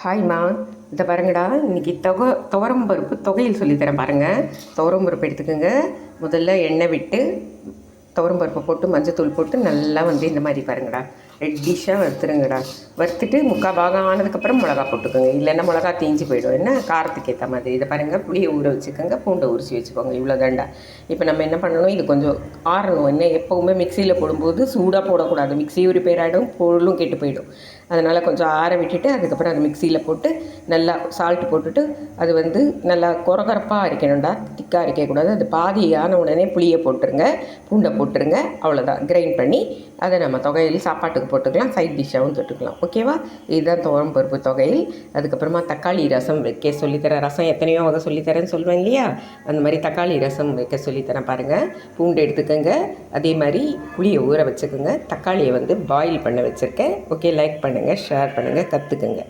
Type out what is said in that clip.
ஹாய்மா, இதை பாருங்கடா. இன்றைக்கி துவரம் பருப்பு தொகையில் சொல்லித்தரேன் பாருங்கள். துவரம் பருப்பு எடுத்துக்கோங்க. முதல்ல எண்ணெய் விட்டு துவரம் பருப்பை போட்டு மஞ்சத்தூள் போட்டு நல்லா இந்த மாதிரி பாருங்கடா, ரெட்டிஷாக வறுத்துருங்கடா. வறுத்துட்டு முக்கால் பாகம் ஆனதுக்கப்புறம் மிளகா போட்டுக்கோங்க. இல்லைன்னா மிளகா தீஞ்சு போயிடும். என்ன காரத்துக்கு ஏற்ற மாதிரி இதை பாருங்கள். புளியை ஊற வச்சுக்கோங்க, பூண்டை உரிச்சி வச்சுக்கோங்க. இவ்வளோ தாண்டா. இப்போ நம்ம என்ன பண்ணணும், இது கொஞ்சம் ஆறணும். என்ன எப்போவுமே மிக்சியில் போடும்போது சூடாக போடக்கூடாது. மிக்சி ஒரு பேராயிடும், பொருளும் கெட்டு போயிடும். அதனால் கொஞ்சம் ஆற விட்டுட்டு அதுக்கப்புறம் அதை மிக்சியில் போட்டு நல்லா சால்ட்டு போட்டுட்டு அது நல்லா கொரகரப்பாக அரைக்கணும்டா, திக்காக அரைக்கக்கூடாது. அது பாதி ஆன உடனே புளியை போட்டுருங்க, பூண்டை போட்டுருங்க. அவ்வளோதான். கிரைண்ட் பண்ணி அதை நம்ம தொகையில் சாப்பாட்டுக்கு போட்டுக்கலாம், சைட் டிஷ்ஷாகவும் தொட்டுக்கலாம். ஓகேவா? இதுதான் துவரம் பருப்பு தொகையில். அதுக்கப்புறமா தக்காளி ரசம் வைக்க சொல்லித்தரேன். ரசம் எத்தனையோ வகை சொல்லித்தரேன்னு சொல்லுவேன் இல்லையா, அந்த மாதிரி தக்காளி ரசம் வைக்க சொல்லித்தரேன் பாருங்கள். பூண்டு எடுத்துக்கோங்க, அதே மாதிரி புளியை ஊற வச்சுக்கோங்க. தக்காளியை பாயில் பண்ண வச்சுருக்கேன். ஓகே, லைக் பண்ணுங்கள், ஷேர் பண்ணுங்கள், கற்றுக்குங்க.